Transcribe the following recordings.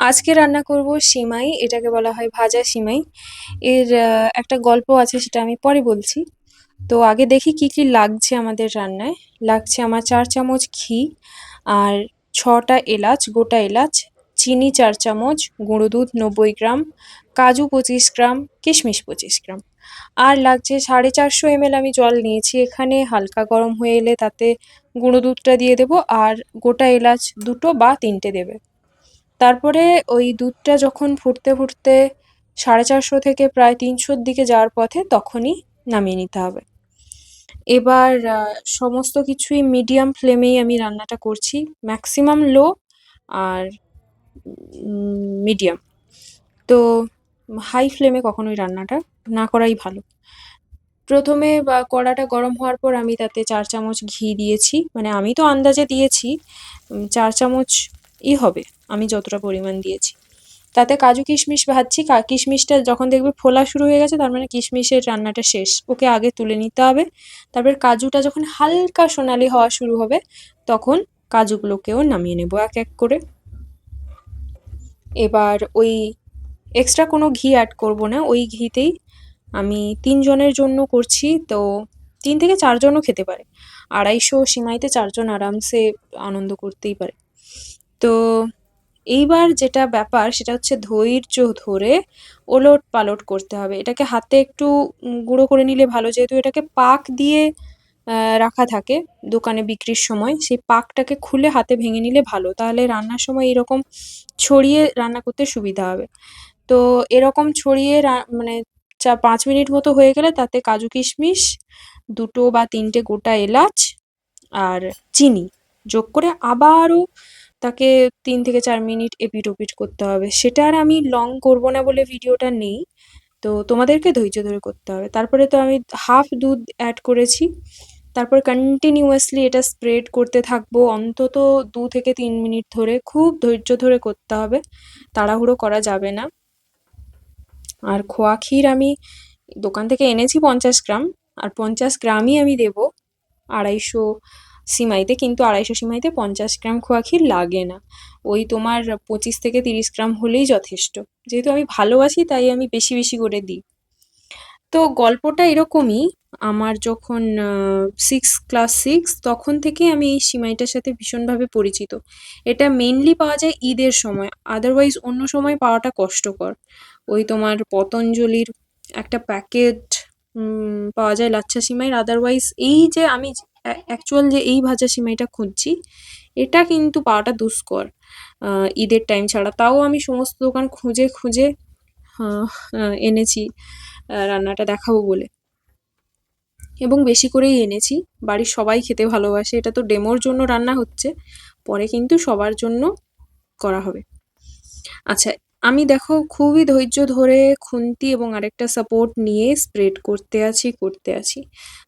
আজকে রান্না করব সিমাই, এটাকে বলা হয় ভাজা সিমাই। এর একটা গল্প আছে, সেটা আমি পরে বলছি। তো আগে দেখি কি কি লাগছে আমাদের রান্নায়। লাগছে আমার 4 চামচ ঘি, আর 6টা এলাচ, গোটা এলাচ, চিনি 4 চামচ, গুঁড়ো দুধ 90 গ্রাম, কাজু 25 গ্রাম, কিশমিশ 25 গ্রাম। আর লাগছে 450 ml আমি জল নিয়েছি এখানে, হালকা গরম হয়ে এলে তাতে গুঁড়ো দুধটা দিয়ে দেবো, আর গোটা এলাচ 2টো বা 3টে দেবে। তারপরে ওই দুধটা যখন ফুটতে ফুটতে 450 থেকে প্রায় 300-র দিকে যাওয়ার পথে, তখনই নামিয়ে নিতে হবে। এবার সমস্ত কিছুই মিডিয়াম ফ্লেমেই আমি রান্নাটা করছি, ম্যাক্সিমাম লো আর মিডিয়াম। তো হাই ফ্লেমে কখনোই রান্নাটা না করাই ভালো। প্রথমে কড়াটা গরম হওয়ার পর আমি তাতে 4 চামচ ঘি দিয়েছি, মানে আমি তো আন্দাজে দিয়েছি 4 চামচই হবে আমি যতটা পরিমাণ দিয়েছি। তাতে কাজু কিশমিশ ভাজছি, কিশমিশটা যখন দেখবে ফোলা শুরু হয়ে গেছে, তার মানে কিশমিশের রান্নাটা শেষ, ওকে আগে তুলে নিতে হবে। তারপর কাজুটা যখন হালকা সোনালি হওয়া শুরু হবে, তখন কাজুগুলোকেও নামিয়ে নেব এক এক করে। এবার ওই এক্সট্রা কোনো ঘি অ্যাড করব না, ওই ঘিতেই আমি 3 জনের জন্য করছি, তো 3 থেকে 4 জনও খেতে পারে। 250 সিমাইতে 4 জন আরামসে আনন্দ করতেই পারে। তো এইবার যেটা ব্যাপার, সেটা হচ্ছে ধৈর্য ধরে ওলট পালট করতে হবে। এটাকে হাতে একটু গুঁড়ো করে নিলে ভালো, যেহেতু এটাকে পাক দিয়ে রাখা থাকে দোকানে বিক্রির সময়, সেই পাকটাকে খুলে হাতে ভেঙে নিলে ভালো, তাহলে রান্নার সময় এরকম ছড়িয়ে রান্না করতে সুবিধা হবে। তো এরকম ছড়িয়ে মানে 5 মিনিট মতো হয়ে গেলে তাতে কাজু কিশমিশ, 2টো বা 3টে গোটা এলাচ আর চিনি যোগ করে আবারও তাকে 3 থেকে 4 মিনিট এপিট ওপিট করতে হবে। সেটা আর আমি লং করবো না বলে ভিডিওটা নেই, তো তোমাদেরকে ধৈর্য ধরে করতে হবে। তারপরে তো আমি হাফ দুধ অ্যাড করেছি। তারপর কন্টিনিউয়াসলি এটা স্প্রেড করতে থাকবো অন্তত 2 থেকে 3 মিনিট ধরে, খুব ধৈর্য ধরে করতে হবে, তাড়াহুড়ো করা যাবে না। আর খোয়া ক্ষীর আমি দোকান থেকে এনেছি 50 গ্রাম, আর 50 গ্রামই আমি দেবো 250 সিমাইতে, কিন্তু 250 সিমাইতে 50 গ্রাম খোয়া ক্ষীর লাগে না। ওই তোমার 25 থেকে 30 গ্রাম হলেই যথেষ্ট। যেহেতু আমি ভালোবাসি তাই আমি বেশি বেশি করে দিই। তো গল্পটা এরকমই, আমার যখন ক্লাস 6 তখন থেকেই আমি এই সিমাইটার সাথে ভীষণভাবে পরিচিত। এটা মেনলি পাওয়া যায় ঈদের সময়, আদারওয়াইজ অন্য সময় পাওয়াটা কষ্টকর। ওই তোমার পতঞ্জলির একটা প্যাকেট পাওয়া যায় লাচ্ছা সিমাইয়ের, আদারওয়াইজ এই যে আমি অ্যাকচুয়াল যে এই ভাজা সিমাইটা খুঁজছি, এটা কিন্তু পাওয়াটা দুষ্কর ঈদের টাইম ছাড়া। তাও আমি সমস্ত দোকান খুঁজে খুঁজে এনেছি রান্নাটা দেখাবো বলে, এবং বেশি করেই এনেছি। বাড়ির সবাই খেতে ভালোবাসে, এটা তো ডেমোর জন্য রান্না হচ্ছে, পরে কিন্তু সবার জন্য করা হবে। আচ্ছা, আমি দেখো খুবই ধৈর্য ধরে খুন্তি এবং আরেকটা সাপোর্ট নিয়ে স্প্রেড করতে আছি।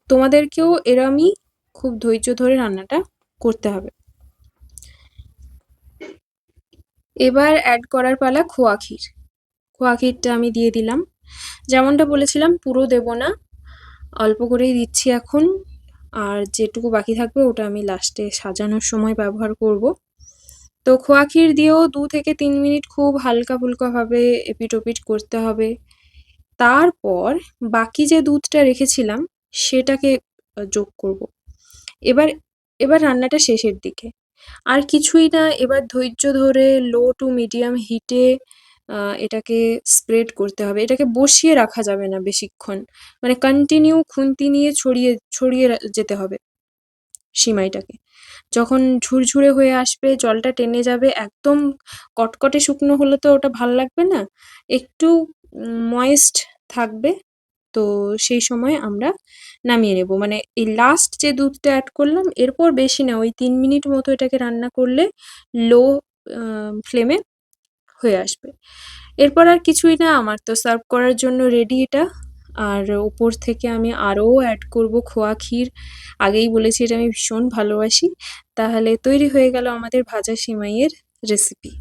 তোমাদেরকেও এরমই খুব ধৈর্য ধরে রান্নাটা করতে হবে। এবার অ্যাড করার পালা খোয়া ক্ষীর। খোয়া ক্ষীরটা আমি দিয়ে দিলাম, যেমনটা বলেছিলাম পুরো দেব না, অল্প করেই দিচ্ছি এখন। আর যেটুকু বাকি থাকবে ওটা আমি লাস্টে সাজানোর সময় ব্যবহার করব। তো খোয়া ক্ষীর দিয়েও 2 থেকে 3 মিনিট খুব হালকা ফুলকা ভাবে এপিট ওপিট করতে হবে। তারপর বাকি যে দুধটা রেখেছিলাম সেটাকে যোগ করব। এবার এবার রান্নাটা শেষের দিকে, আর কিছুই না। এবার ধৈর্য ধরে লো টু মিডিয়াম হিটে এটাকে স্প্রেড করতে হবে। এটাকে বসিয়ে রাখা যাবে না বেশিক্ষণ, মানে কন্টিনিউ খুন্তি নিয়ে ছড়িয়ে ছড়িয়ে যেতে হবে সিমাইটাকে। যখন ঝুরঝুরে হয়ে আসবে, জলটা টেনে যাবে, একদম কটকটে শুকনো হলে তো ওটা ভাল লাগবে না, একটু ময়েস্ট থাকবে, তো সেই সময় আমরা নামিয়ে নেব। মানে এই লাস্ট যে দুধটা অ্যাড করলাম, এরপর বেশি না, ওই 3 মিনিট মতো এটাকে রান্না করলে লো ফ্লেমে হয়ে আসবে। এরপর আর কিছুই না, আমার তো সার্ভ করার জন্য রেডি এটা। আর উপর থেকে আমি আরও অ্যাড করব খোয়া ক্ষীর, আগেই বলেছি এটা আমি ভীষণ ভালোবাসি। তাহলে তৈরি হয়ে গেল আমাদের ভাজা সিমাইয়ের রেসিপি।